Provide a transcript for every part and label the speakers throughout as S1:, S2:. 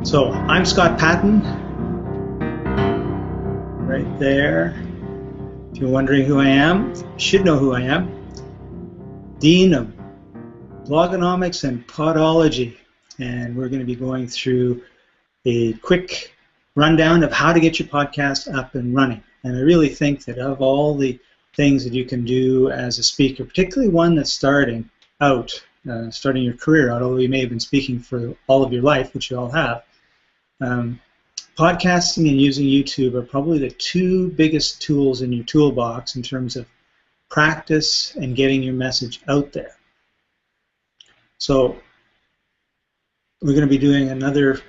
S1: So I'm Scott Paton, right there. If you're wondering who I am, you should know who I am. Dean of Blogonomics and Podology. And we're going to be going through a quick rundown of how to get your podcast up and running. And I really think that of all the things that you can do as a speaker, particularly one that's starting out, starting your career out, although you may have been speaking for all of your life, which you all have, podcasting and using YouTube are probably the two biggest tools in your toolbox in terms of practice and getting your message out there. So we're going to be doing another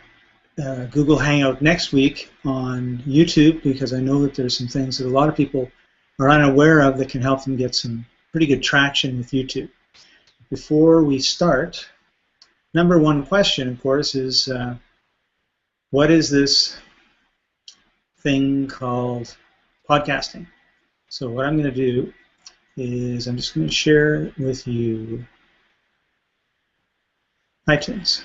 S1: Google Hangout next week on YouTube, because I know that there's some things that a lot of people are unaware of that can help them get some pretty good traction with YouTube. Before we start, number one question, of course, is what is this thing called podcasting? So what I'm going to do is I'm just going to share with you iTunes.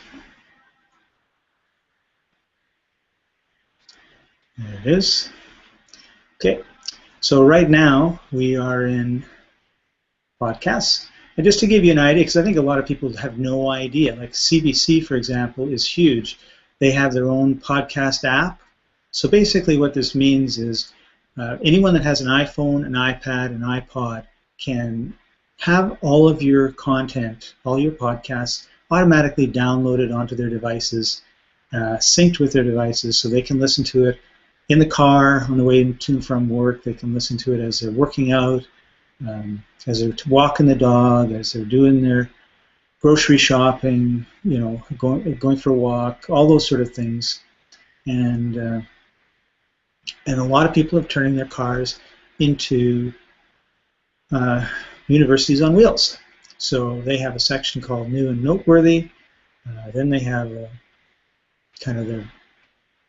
S1: There it is. Okay, so right now we are in podcasts. And just to give you an idea, because I think a lot of people have no idea, like CBC, for example, is huge. They have their own podcast app. So basically what this means is anyone that has an iPhone, an iPad, an iPod can have all of your content, all your podcasts, automatically downloaded onto their devices, synced with their devices, so they can listen to it in the car, on the way to and from work. They can listen to it as they're working out, as they're walking the dog, as they're doing their grocery shopping, you know, going for a walk, all those sort of things. And a lot of people are turning their cars into universities on wheels. So they have a section called New and Noteworthy. Then they have kind of their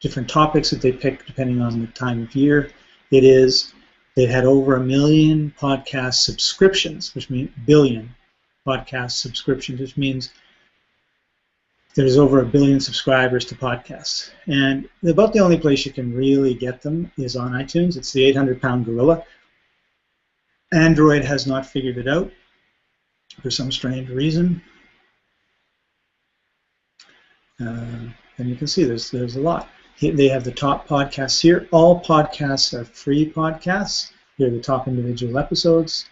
S1: different topics that they pick depending on the time of year it is. They had over 1 million podcast subscriptions, which means billion podcast subscriptions, which means there's over 1 billion subscribers to podcasts. And about the only place you can really get them is on iTunes. It's the 800-pound gorilla. Android has not figured it out for some strange reason. And you can see there's a lot. They have the top podcasts here. All podcasts are free podcasts. Here are the top individual episodes.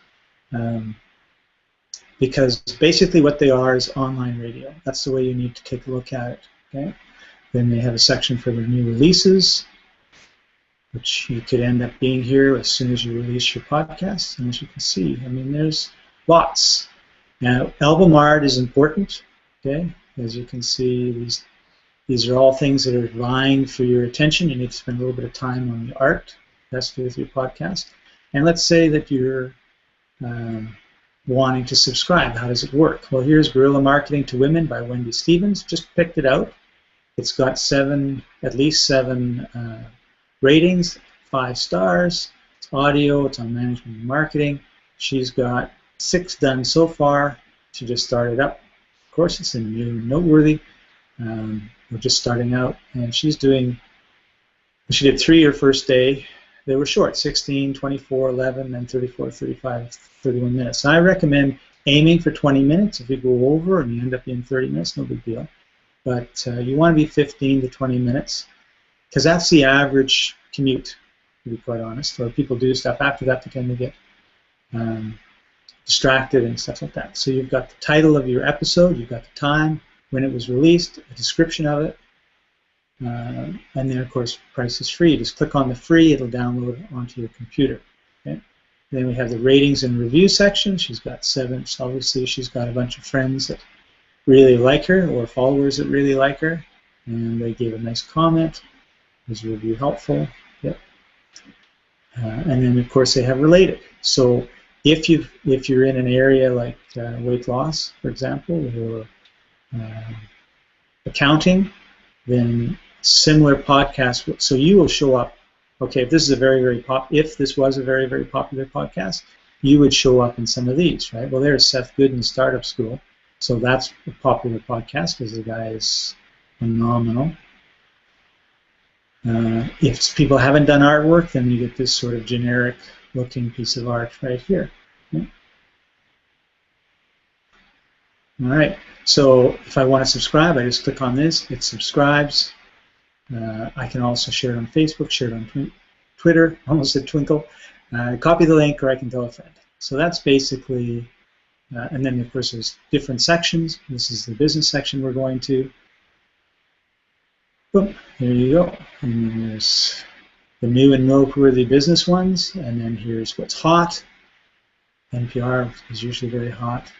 S1: Because basically what they are is online radio. That's the way you need to take a look at it. Okay. Then they have a section for the new releases, which you could end up being here as soon as you release your podcast. And as you can see, I mean, there's lots. Now, album art is important. Okay. As you can see, these are all things that are vying for your attention. You need to spend a little bit of time on the art. That's to do with your podcast. And let's say that you're wanting to subscribe. How does it work? Well, here's Guerrilla Marketing to Women by Wendy Stevens. Just picked it out. It's got at least seven ratings, 5 stars. It's audio. It's on management and marketing. She's got 6 done so far. She just started up. Of course, it's in New and Noteworthy. We're just starting out, and she did 3 her first day. They were short, 16, 24, 11, and 34, 35, 31 minutes. So I recommend aiming for 20 minutes. If you go over and you end up in 30 minutes, no big deal. But you want to be 15 to 20 minutes, because that's the average commute, to be quite honest. Or people do stuff after that, they tend to get distracted and stuff like that. So you've got the title of your episode, you've got the time, when it was released, a description of it, and then of course price is free. Just click on the free, it'll download onto your computer. Okay? Then we have the ratings and review section. She's got 7, so obviously she's got a bunch of friends that really like her, or followers that really like her, and they gave a nice comment. Was the review helpful? Yep. And then of course they have related. So if you're in an area like weight loss, for example, or accounting, then similar podcasts. So you will show up. Okay, if this is a if this was a very, very popular podcast, you would show up in some of these, right? Well, there's Seth Godin's Startup School, so that's a popular podcast because the guy is phenomenal. If people haven't done artwork, then you get this sort of generic looking piece of art right here. Okay. All right, so if I want to subscribe, I just click on this, it subscribes. I can also share it on Facebook, share it on Twitter, almost said Twinkle, copy the link, or I can tell a friend. So that's basically, and then of course there's different sections. This is the business section we're going to. Boom, there you go. And then there's the new and noteworthy business ones, and then here's what's hot. NPR is usually very hot.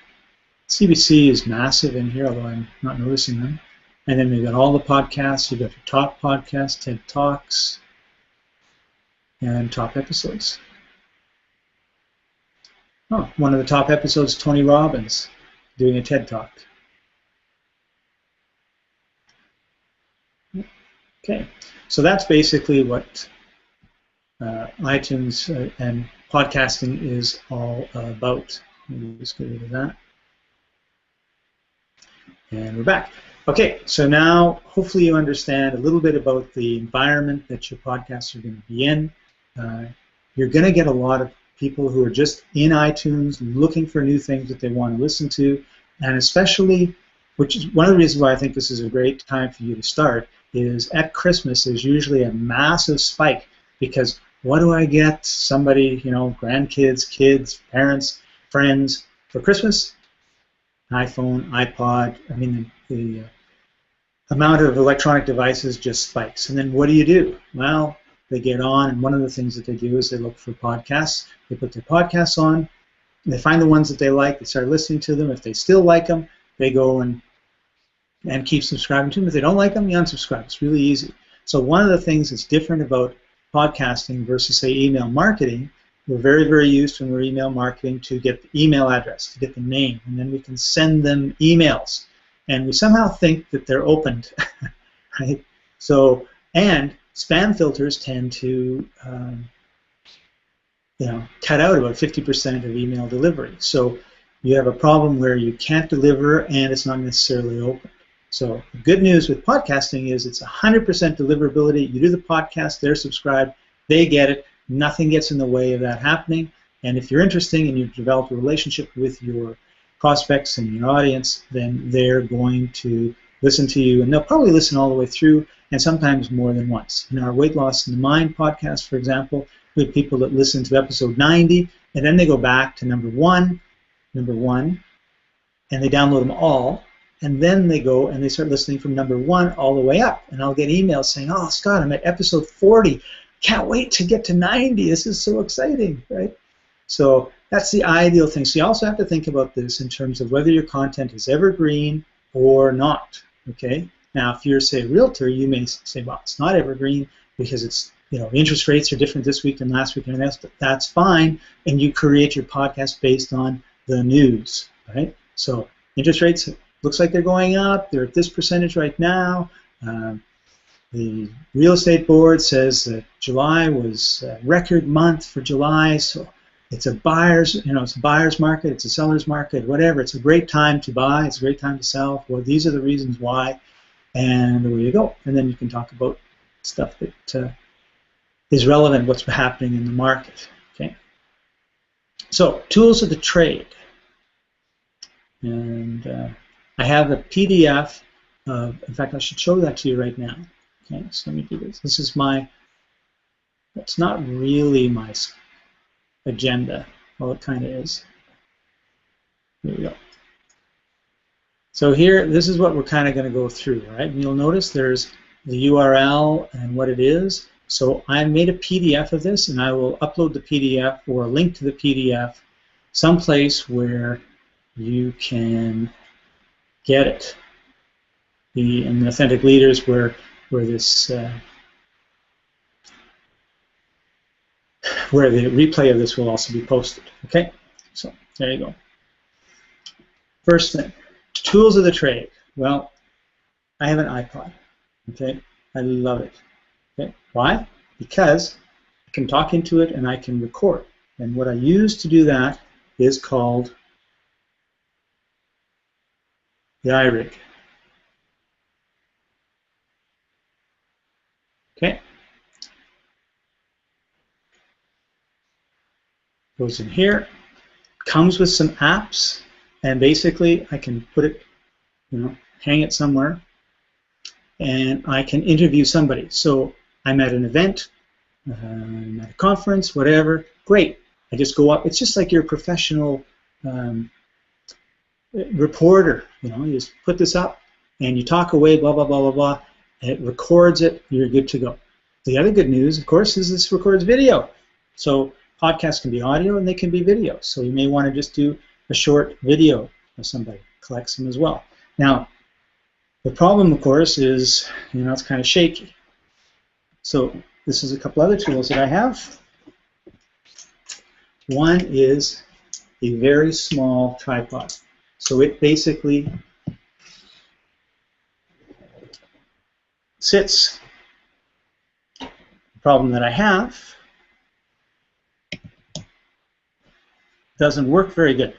S1: CBC is massive in here, although I'm not noticing them. And then we've got all the podcasts. You've got your top podcasts, TED Talks, and top episodes. Oh, one of the top episodes, Tony Robbins doing a TED Talk. Okay, so that's basically what iTunes and podcasting is all about. Maybe just get rid of that. And we're back. Okay, so now hopefully you understand a little bit about the environment that your podcasts are going to be in. You're going to get a lot of people who are just in iTunes looking for new things that they want to listen to, and especially, which is one of the reasons why I think this is a great time for you to start, is at Christmas there's usually a massive spike, because what do I get somebody, you know, grandkids, kids, parents, friends for Christmas? iPhone, iPod, I mean the amount of electronic devices just spikes. And then what do? Well, they get on, and one of the things that they do is they look for podcasts. They put their podcasts on, and they find the ones that they like, they start listening to them. If they still like them, they go and keep subscribing to them. If they don't like them, you unsubscribe. It's really easy. So one of the things that's different about podcasting versus, say, email marketing, we're very, very used when we're email marketing to get the email address, to get the name, and then we can send them emails. And we somehow think that they're opened, right? So, and spam filters tend to, cut out about 50% of email delivery. So you have a problem where you can't deliver and it's not necessarily open. So the good news with podcasting is it's 100% deliverability. You do the podcast, they're subscribed, they get it. Nothing gets in the way of that happening. And if you're interesting and you've developed a relationship with your prospects and your audience, then they're going to listen to you, and they'll probably listen all the way through, and sometimes more than once. In our Weight Loss in the Mind podcast, for example, we have people that listen to episode 90, and then they go back to number one, and they download them all, and then they go and they start listening from number 1 all the way up. And I'll get emails saying, "Oh, Scott, I'm at episode 40. Can't wait to get to 90. This is so exciting," right? So that's the ideal thing. So you also have to think about this in terms of whether your content is evergreen or not, okay? Now, if you're, say, a realtor, you may say, well, it's not evergreen because it's, interest rates are different this week than last week, and that's fine, and you create your podcast based on the news, right? So interest rates, looks like they're going up. They're at this percentage right now. The real estate board says that July was a record month for July, so it's a buyer's, it's a buyer's market, it's a seller's market, whatever. It's a great time to buy, it's a great time to sell. Well, these are the reasons why, and away you go. And then you can talk about stuff that is relevant, what's happening in the market. Okay. So, tools of the trade, and I have a PDF of. In fact, I should show that to you right now. Okay, so let me do this. This is my. It's not really my agenda. Well, it kind of is. Here we go. So here, this is what we're kind of going to go through, right? And you'll notice there's the URL and what it is. So I made a PDF of this, and I will upload the PDF or a link to the PDF someplace where you can get it. In the Authentic Leaders, where this where the replay of this will also be posted. Okay, so there you go. First thing, tools of the trade. Well, I have an iPod. Okay, I love it. Okay, why? Because I can talk into it and I can record. And what I use to do that is called the iRig. Okay, Goes in here, comes with some apps, and basically I can put it, hang it somewhere, and I can interview somebody. So I'm at an event, I'm at a conference, whatever, great. I just go up, it's just like your professional reporter, you just put this up, and you talk away, blah, blah, blah, blah, blah, and it records it, you're good to go. The other good news, of course, is this records video. So podcasts can be audio and they can be video. So you may want to just do a short video of somebody, collects them as well. Now, the problem, of course, is, it's kind of shaky. So this is a couple other tools that I have. One is a very small tripod. So it basically sits. The problem that I have, doesn't work very good.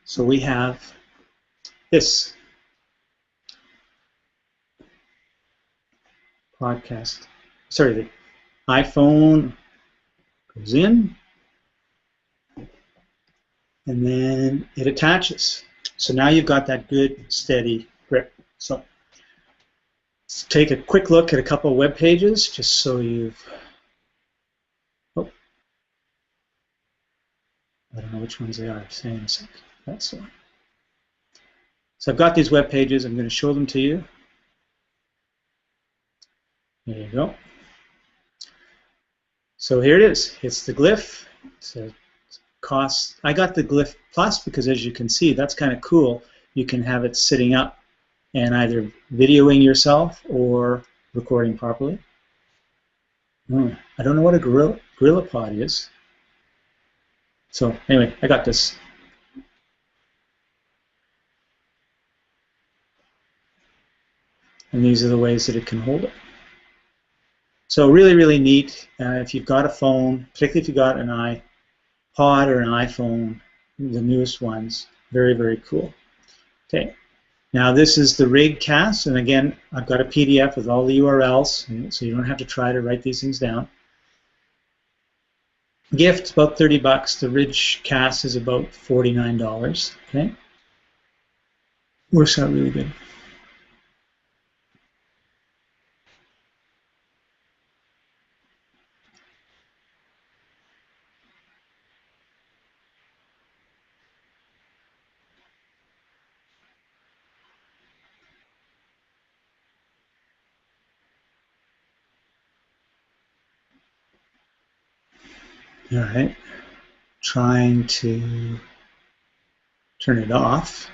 S1: So we have this podcast. Sorry, the iPhone goes in, and then it attaches. So now you've got that good, steady grip. So let's take a quick look at a couple of web pages, just so you've. Oh, I don't know which ones they are. Say in a sec. That's the one. So I've got these web pages. I'm going to show them to you. There you go. So here it is. It's the Glyph. It's a cost. I got the Glyph Plus because, as you can see, that's kind of cool. You can have it sitting up and either videoing yourself or recording properly. I don't know what a Gorilla Pod is. So anyway, I got this. And these are the ways that it can hold it. So really, really neat. If you've got a phone, particularly if you've got an iPod or an iPhone, the newest ones, very, very cool. Okay, now this is the Rigcast, and again, I've got a PDF with all the URLs, so you don't have to try to write these things down. Gift, about $30. The Rigcast is about $49. Okay, works out really good. All right, trying to turn it off.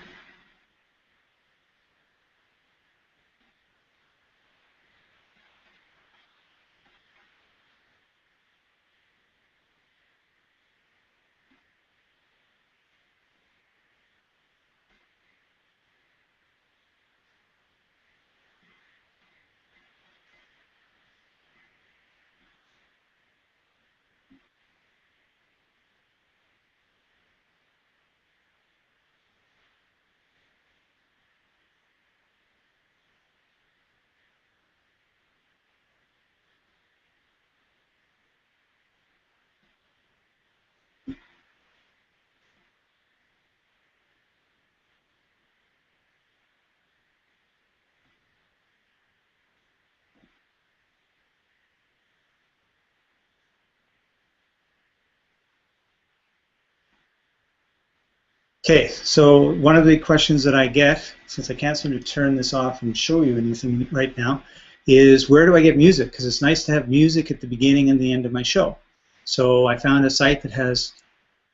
S1: Okay, so one of the questions that I get, since I can't seem to turn this off and show you anything right now, is where do I get music? Because it's nice to have music at the beginning and the end of my show. So I found a site that has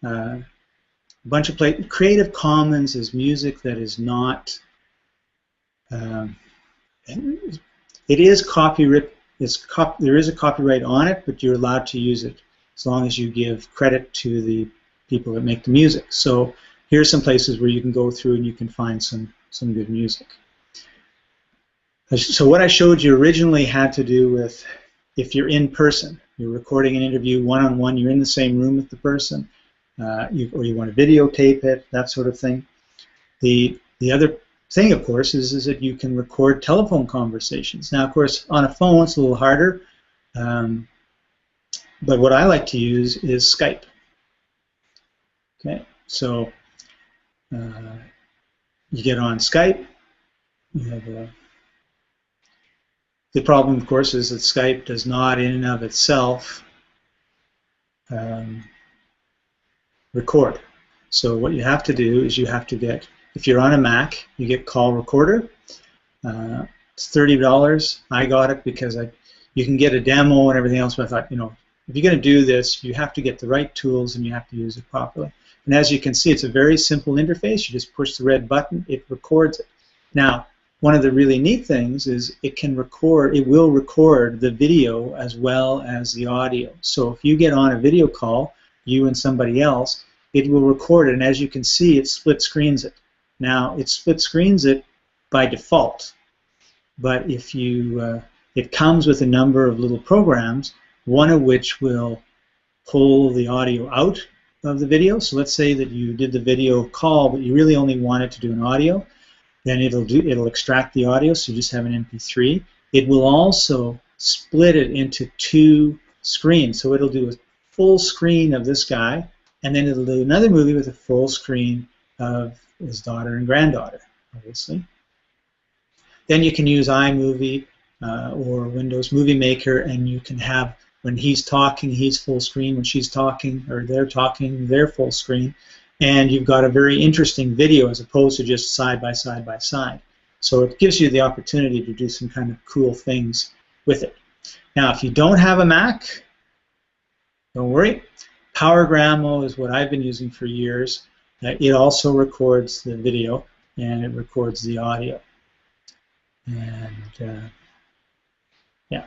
S1: a bunch of Creative Commons is music that is not. It is copyright. There is a copyright on it, but you're allowed to use it as long as you give credit to the people that make the music. So here's some places where you can go through and you can find some good music. So what I showed you originally had to do with if you're in person, you're recording an interview one-on-one, you're in the same room with the person, or you want to videotape it, that sort of thing. The other thing, of course, is that you can record telephone conversations. Now, of course, on a phone it's a little harder. But what I like to use is Skype. Okay, so you get on Skype. You have the problem, of course, is that Skype does not, in and of itself, record. So what you have to do is you have to get, if you're on a Mac, you get Call Recorder. It's $30. I got it because you can get a demo and everything else, but I thought, you know, if you're going to do this, you have to get the right tools and you have to use it properly. And as you can see, it's a very simple interface. You just push the red button, it records it. Now, one of the really neat things is it will record the video as well as the audio. So if you get on a video call, you and somebody else, it will record it, and as you can see, it split screens it. Now, it split screens it by default, but if you, it comes with a number of little programs, one of which will pull the audio out of the video. So let's say that you did the video call, but you really only wanted to do an audio. Then it'll extract the audio, so you just have an MP3. It will also split it into 2 screens, so it'll do a full screen of this guy, and then it'll do another movie with a full screen of his daughter and granddaughter, obviously. Then you can use iMovie or Windows Movie Maker, and you can have, when he's talking, he's full screen. When she's talking, or they're talking, they're full screen. And you've got a very interesting video as opposed to just side by side by side. So it gives you the opportunity to do some kind of cool things with it. Now, if you don't have a Mac, don't worry. PowerGramo is what I've been using for years. It also records the video and it records the audio. And yeah,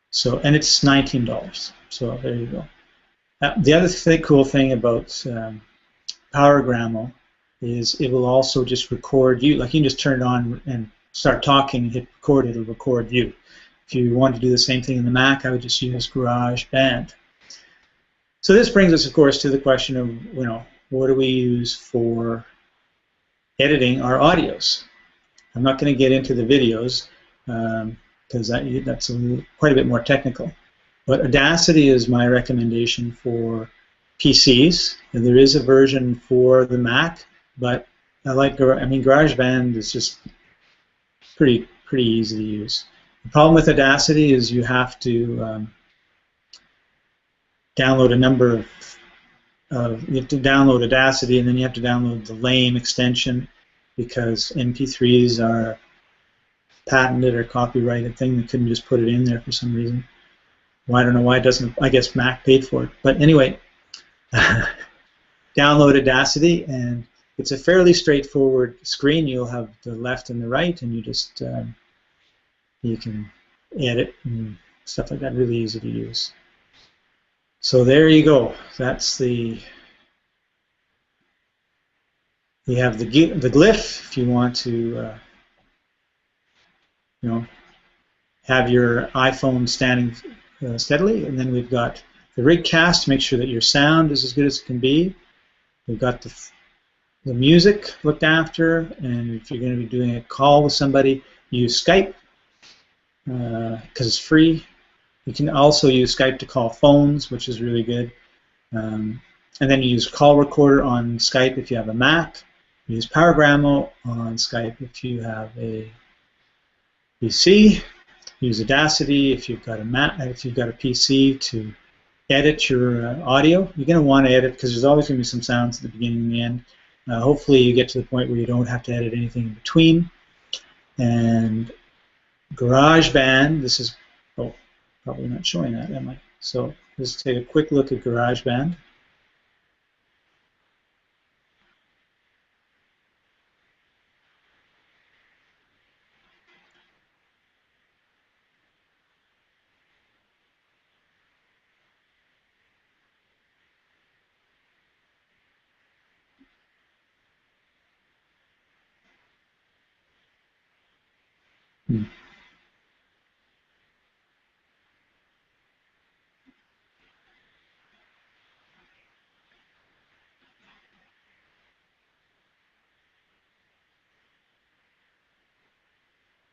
S1: so, and it's $19. So there you go. The other cool thing about PowerGramo is it will also just record you. Like you can just turn it on and start talking, hit record, it'll record you. If you want to do the same thing in the Mac, I would just use GarageBand. So this brings us, of course, to the question of, you know, what do we use for editing our audios? I'm not going to get into the videos because that's quite a bit more technical. But Audacity is my recommendation for PCs, and there is a version for the Mac, but GarageBand is just pretty easy to use. The problem with Audacity is you have to download a number of you have to download Audacity, and then you have to download the lame extension because MP3s are patented or copyrighted thing. They couldn't just put it in there for some reason. Well, I don't know why it doesn't. I guess Mac paid for it, but anyway. Download Audacity, and it's a fairly straightforward screen. You'll have the left and the right, and you just you can edit and stuff like that. Really easy to use. So there you go. That's the. We have the glyph if you want to, you know, have your iPhone standing steadily, and then we've got the RigCast to make sure that your sound is as good as it can be. We've got the music looked after, and if you're going to be doing a call with somebody, use Skype because it's free. You can also use Skype to call phones, which is really good. And then you use Call Recorder on Skype if you have a Mac. You use PowerGramo on Skype if you have a PC. Use Audacity if you've got a Mac, if you've got a PC to edit your audio. You're going to want to edit because there's always going to be some sounds at the beginning and the end. Hopefully you get to the point where you don't have to edit anything in between. And GarageBand, this is, oh, probably not showing that, am I? So let's take a quick look at GarageBand.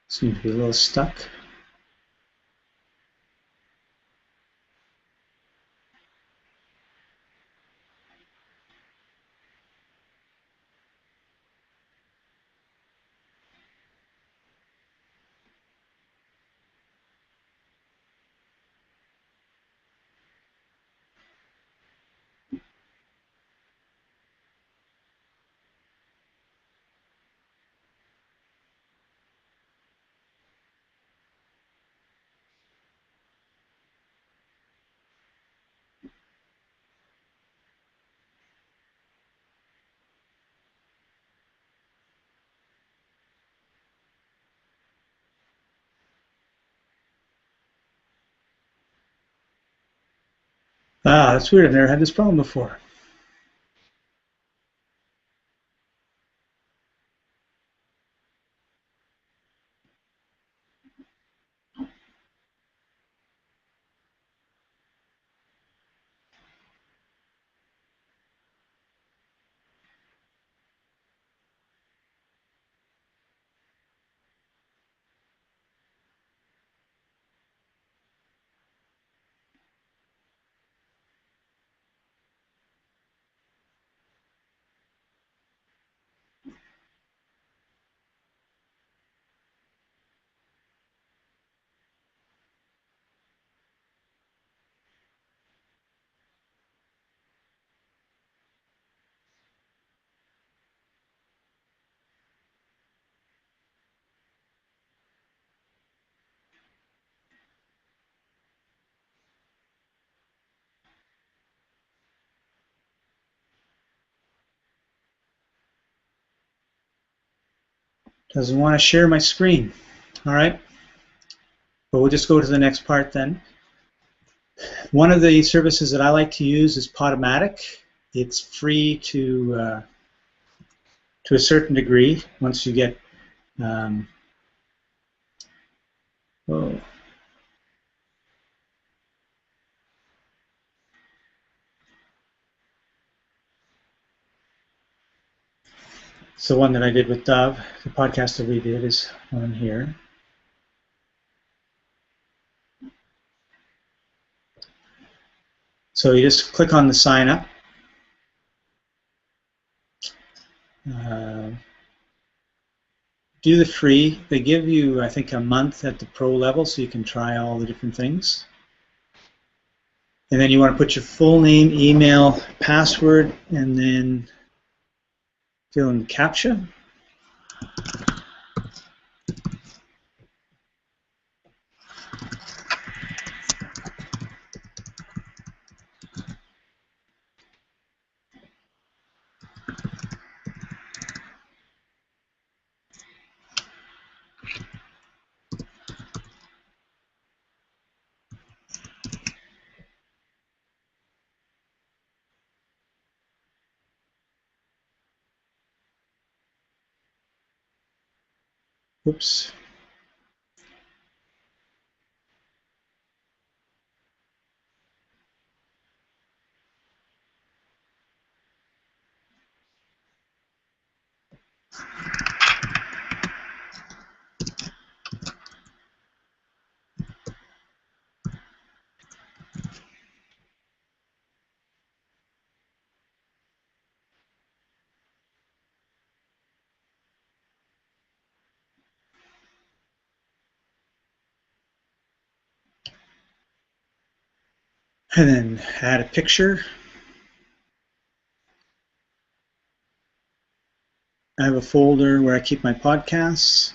S1: Seems to be a little stuck. Ah, that's weird. I've never had this problem before. Doesn't want to share my screen. All right, but we'll just go to the next part then. One of the services that I like to use is Podomatic. It's free to a certain degree once you get oh, so one that I did with Dove, the podcast that we did is on here. So you just click on the sign up. Do the free. They give you, I think, a month at the pro level so you can try all the different things. And then you want to put your full name, email, password, and then fill in the CAPTCHA. Oops. And then add a picture. I have a folder where I keep my podcasts.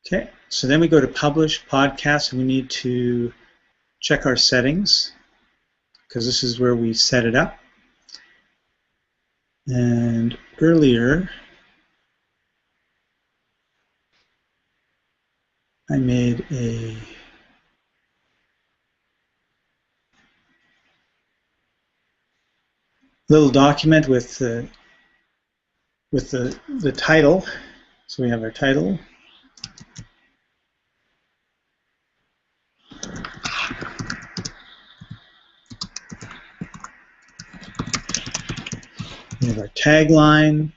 S1: Okay, so then we go to Publish Podcast, and we need to check our settings because this is where we set it up. And earlier, I made a little document with the title. So we have our title. We have our tagline.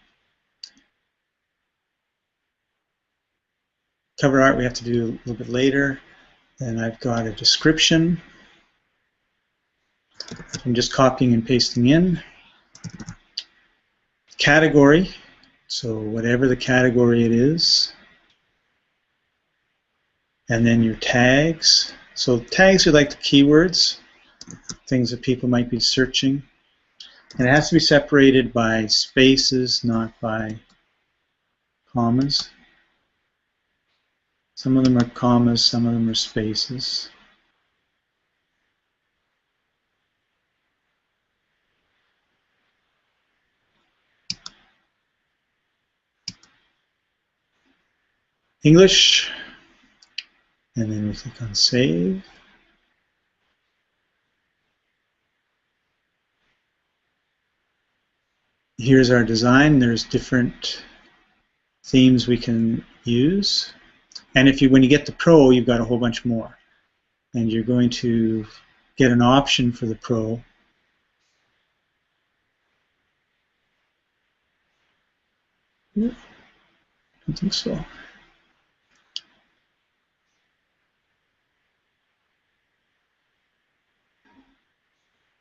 S1: Cover art we have to do a little bit later. Then I've got a description. I'm just copying and pasting in. Category, so whatever the category it is. And then your tags. So tags are like the keywords, things that people might be searching. And it has to be separated by spaces, not by commas. Some of them are commas, some of them are spaces. English, and then we click on Save. Here's our design. There's different themes we can use. And when you get the Pro, you've got a whole bunch more. And you're going to get an option for the Pro. I don't think so.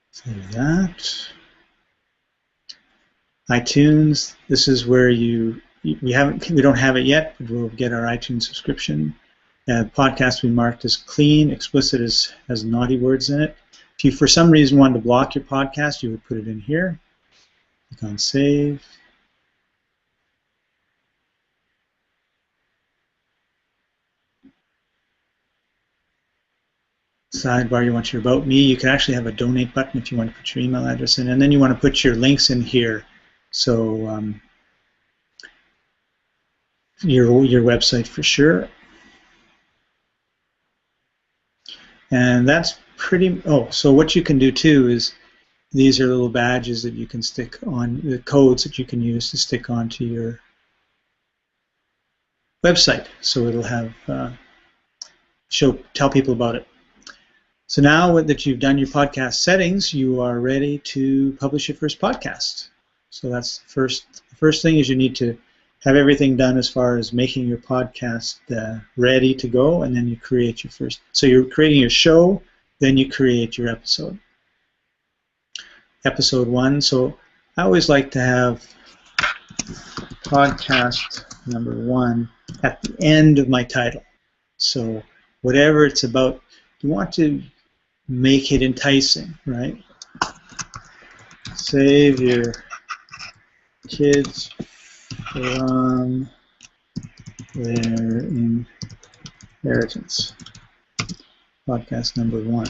S1: Save that. iTunes, this is where we don't have it yet, but we'll get our iTunes subscription. Podcast we marked as clean, explicit has naughty words in it. If you for some reason wanted to block your podcast, you would put it in here. Click on Save. Sidebar, you want your About Me. You can actually have a donate button if you want to put your email address in, and then you want to put your links in here. So your website for sure. And that's pretty, so what you can do too is these are little badges that you can stick on, the codes that you can use to stick onto your website. So it'll have, tell people about it. So now that you've done your podcast settings, you are ready to publish your first podcast. So that's the first thing is you need to have everything done as far as making your podcast ready to go, and then you create your first. So you're creating your show, then you create your episode. Episode 1. So I always like to have podcast number 1 at the end of my title. So whatever it's about, you want to make it enticing, right? Save your kids from their inheritance. Podcast number 1.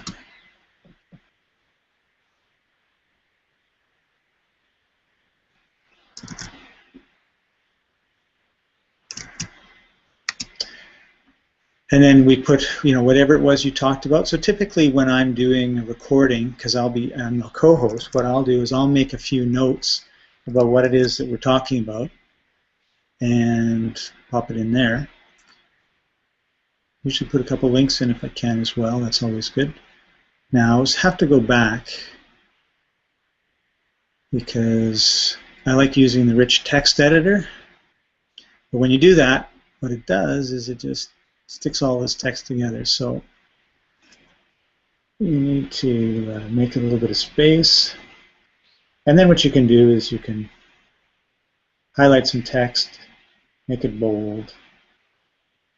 S1: And then we put, whatever it was you talked about. So typically when I'm doing a recording, because I'm a co-host, what I'll do is I'll make a few notes about what it is that we're talking about and pop it in there. Usually put a couple links in if I can as well. That's always good. Now I have to go back because I like using the rich text editor. But when you do that, what it does is it just sticks all this text together. So you need to make a little bit of space. And then what you can do is you can highlight some text, make it bold.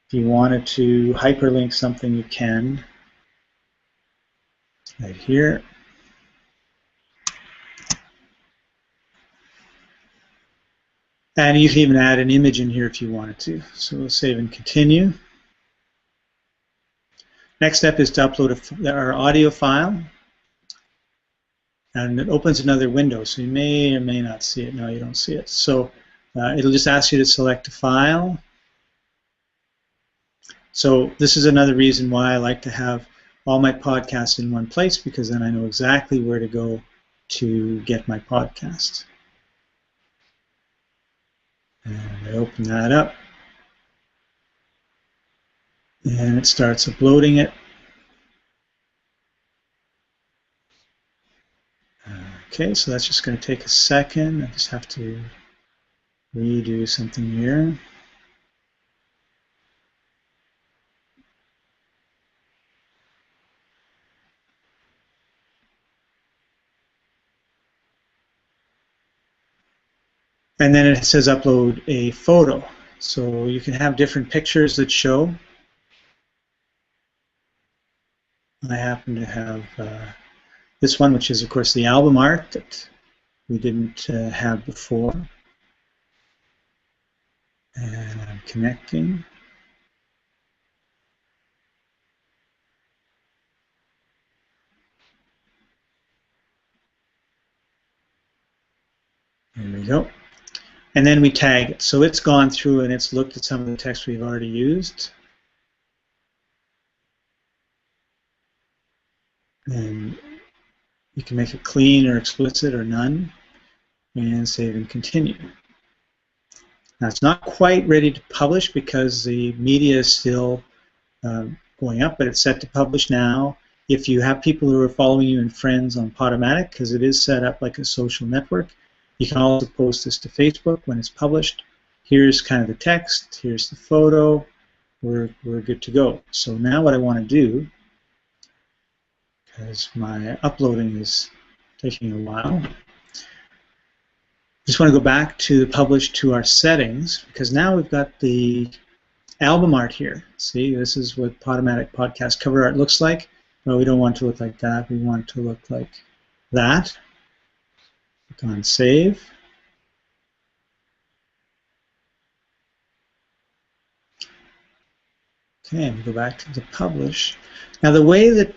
S1: If you wanted to hyperlink something, you can. Right here. And you can even add an image in here if you wanted to. So we'll save and continue. Next step is to upload our audio file. And it opens another window, so you may or may not see it. No, you don't see it. So it'll just ask you to select a file. So this is another reason why I like to have all my podcasts in one place, because then I know exactly where to go to get my podcast. And I open that up. And it starts uploading it. Okay, so that's just going to take a second. I just have to redo something here. And then it says upload a photo. So you can have different pictures that show. I happen to have this one, which is, of course, the album art that we didn't have before. And I'm connecting. There we go. And then we tag it. So it's gone through and it's looked at some of the text we've already used. And you can make it clean or explicit or none. And save and continue. Now it's not quite ready to publish because the media is still going up, but it's set to publish now. If you have people who are following you and friends on Podomatic, because it is set up like a social network, you can also post this to Facebook when it's published. Here's kind of the text, here's the photo, we're good to go. So now what I want to do, because my uploading is taking a while, just want to go back to the publish to our settings, because now we've got the album art here. See, this is what Podomatic podcast cover art looks like. Well, we don't want it to look like that. We want it to look like that. Click on save. Okay, and we go back to the publish. Now the way that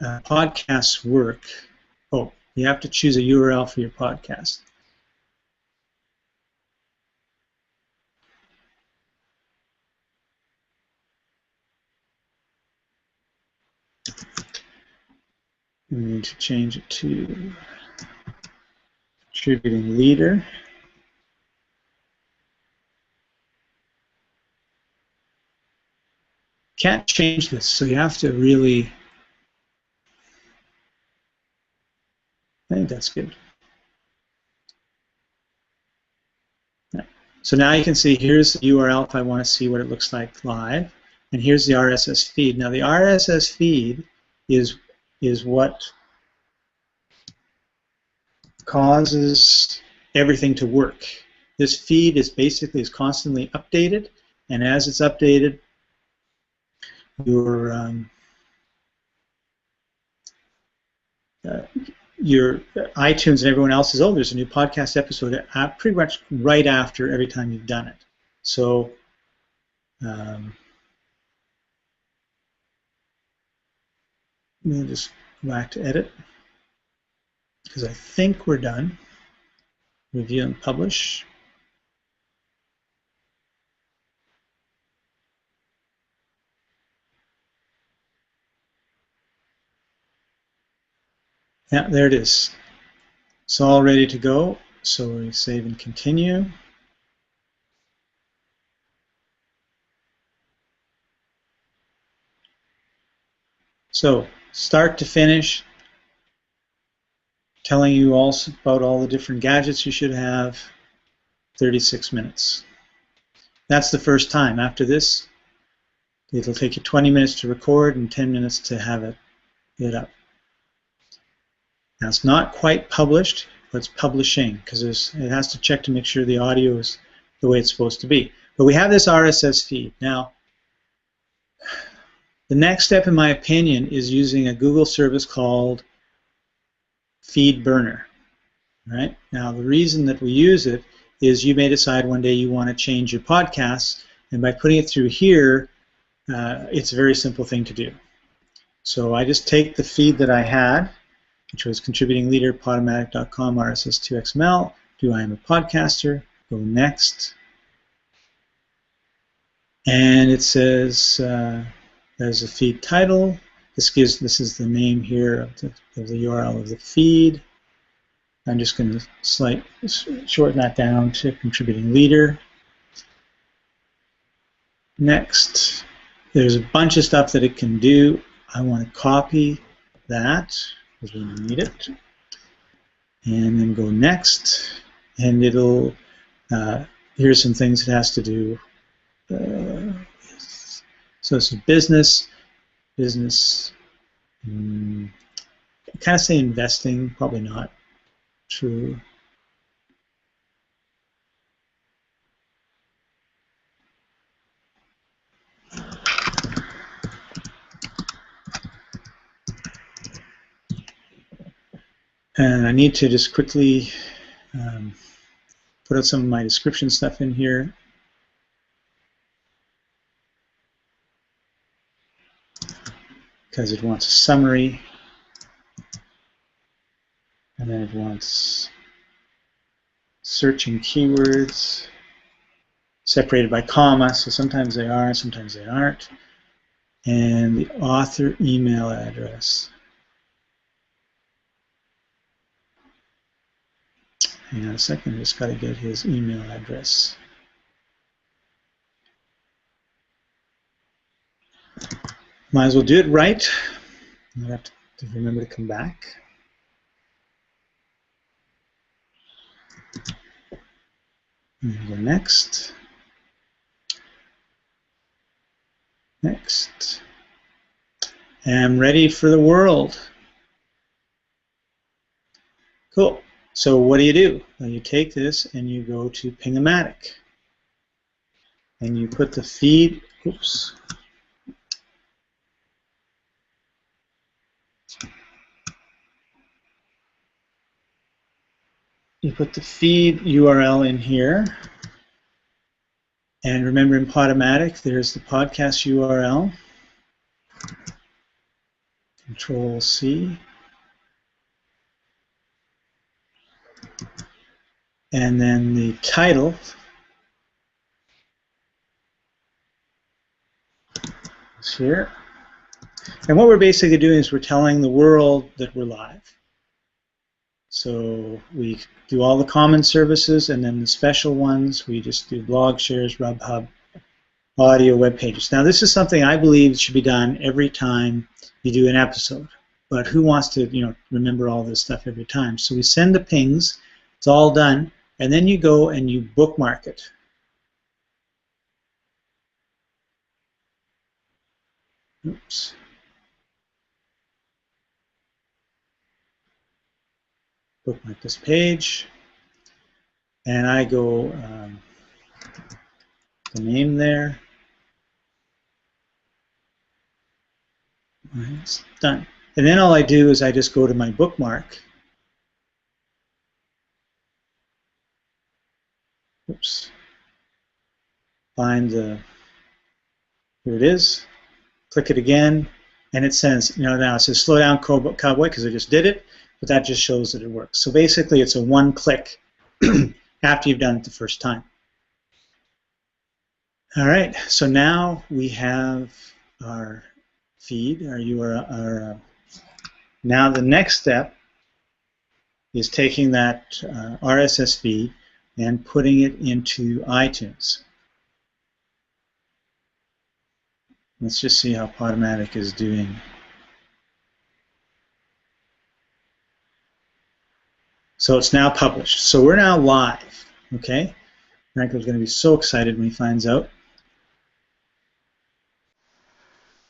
S1: podcasts work, you have to choose a URL for your podcast. We need to change it to contributing leader. Can't change this, so you have to really, I think that's good. So now you can see here's the URL if I want to see what it looks like live, and here's the RSS feed. Now the RSS feed is what causes everything to work. This feed is basically constantly updated, and as it's updated, your iTunes and everyone else is, oh, there's a new podcast episode pretty much right after every time you've done it. So we'll just go back to edit, because I think we're done. Review and publish. Yeah, there it is. It's all ready to go. So we save and continue. So start to finish, telling you also about all the different gadgets you should have, 36 minutes. That's the first time. After this, it'll take you 20 minutes to record and 10 minutes to have it up. Now it's not quite published, but it's publishing, because it has to check to make sure the audio is the way it's supposed to be. But we have this RSS feed. Now, the next step, in my opinion, is using a Google service called FeedBurner. Right? Now, the reason that we use it is you may decide one day you want to change your podcasts, and by putting it through here, it's a very simple thing to do. So I just take the feed that I had, which was contributing leader, podomatic.com, RSS2XML, do I am a podcaster, go next, and it says there's a feed title. This is the name here of the URL of the feed. I'm just going to shorten that down to contributing leader. Next, there's a bunch of stuff that it can do. I want to copy that, because we need it, and then go next, and it'll, here's some things it has to do. So it's business, kind of say investing, probably not true. And I need to just quickly put out some of my description stuff in here. Because it wants a summary, and then it wants searching keywords separated by comma, so sometimes they are, sometimes they aren't, and the author email address. Hang on a second, I just got to get his email address. Might as well do it right. I have to remember to come back. And go next. Next. I'm ready for the world. Cool. So what do? Well, you take this and you go to Podomatic. And you put the feed, oops. You put the feed URL in here. And remember in Podomatic, there's the podcast URL. Control C. And then the title is here. And what we're basically doing is we're telling the world that we're live. So we do all the common services, and then the special ones, we just do blog shares, RubHub, audio, web pages. Now this is something I believe should be done every time you do an episode. But who wants to, remember all this stuff every time? So we send the pings, it's all done, and then you go and you bookmark it. Oops. Bookmark this page, and I go the name there. It's done. And then all I do is I just go to my bookmark. Oops. Find the, here it is. Click it again, and it says, now it says slow down cowboy because I just did it, but that just shows that it works. So basically it's a one-click after you've done it the first time. All right, so now we have our feed, our URL. Now the next step is taking that RSS feed and putting it into iTunes. Let's just see how Podomatic is doing. So it's now published. So we're now live, okay? Franco's going to be so excited when he finds out.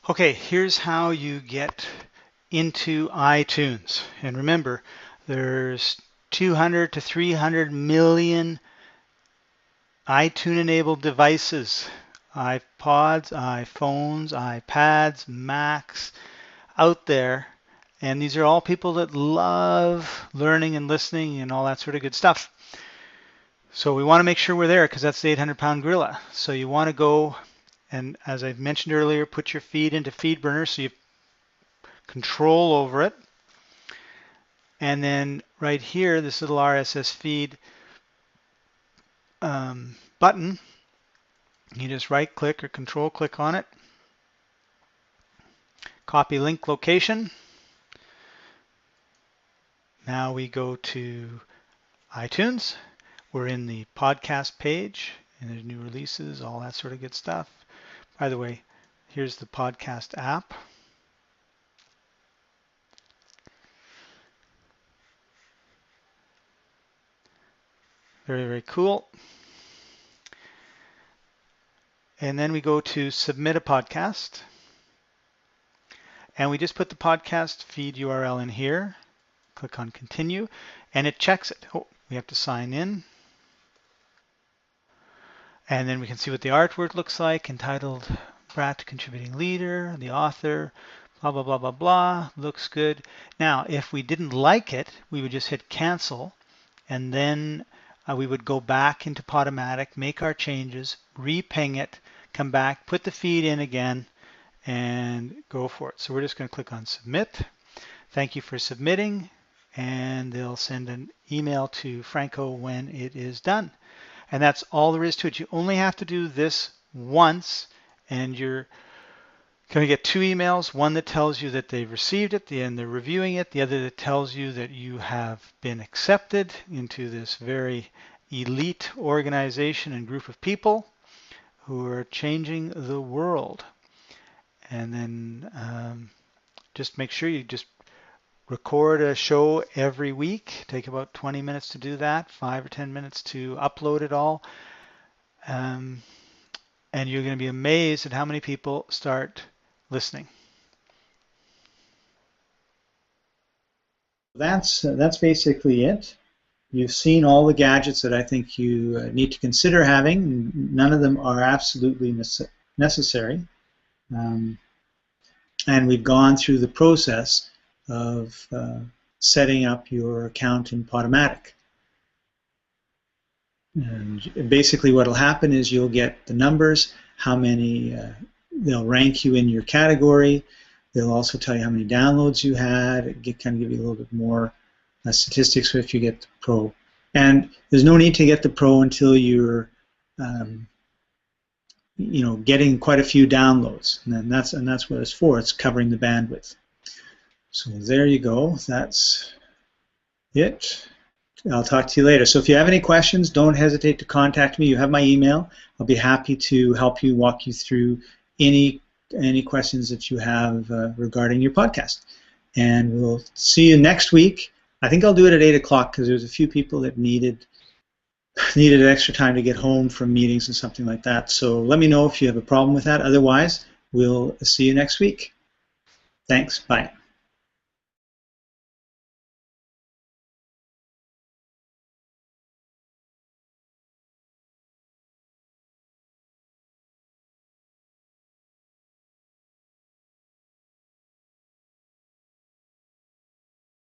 S2: Okay, here's how you get into iTunes. And remember, there's 200 to 300 million iTunes-enabled devices. iPods, iPhones, iPads, Macs out there. And these are all people that love learning and listening and all that sort of good stuff. So we want to make sure we're there because that's the 800-pound gorilla. So you want to go and, as I mentioned earlier, put your feed into FeedBurner so you have control over it. And then right here, this little RSS feed button, you just right-click or control-click on it. Copy link location. Now we go to iTunes. We're in the podcast page, and there's new releases, all that sort of good stuff. By the way, here's the podcast app. Very, very cool. And then we go to submit a podcast. And we just put the podcast feed URL in here. Click on continue, and it checks it. Oh, we have to sign in. And then we can see what the artwork looks like, entitled Brat Contributing Leader, the author, blah, blah, blah, blah, blah. Looks good. Now, if we didn't like it, we would just hit cancel, and then we would go back into Podomatic, make our changes, re-ping it, come back, put the feed in again, and go for it. So we're just going to click on submit. Thank you for submitting, and they'll send an email to Franco when it is done. And that's all there is to it. You only have to do this once, and you're going to get 2 emails, one that tells you that they've received it and they're reviewing it, the other that tells you that you have been accepted into this very elite organization and group of people who are changing the world. And then just make sure you just record a show every week. Take about 20 minutes to do that, 5 or 10 minutes to upload it all. And you're going to be amazed at how many people start listening.
S1: That's basically it. You've seen all the gadgets that I think you need to consider having. None of them are absolutely necessary. And we've gone through the process of setting up your account in Podomatic. And basically what will happen is you'll get the numbers, how many, they'll rank you in your category. They'll also tell you how many downloads you had, kind of give you a little bit more statistics if you get the Pro. And there's no need to get the Pro until you're getting quite a few downloads. And that's what it's for. It's covering the bandwidth. So there you go. That's it. I'll talk to you later. So if you have any questions, don't hesitate to contact me. You have my email. I'll be happy to help you, walk you through any questions that you have regarding your podcast. And we'll see you next week. I think I'll do it at 8 o'clock because there's a few people that needed extra time to get home from meetings and something like that. So let me know if you have a problem with that. Otherwise, we'll see you next week. Thanks. Bye.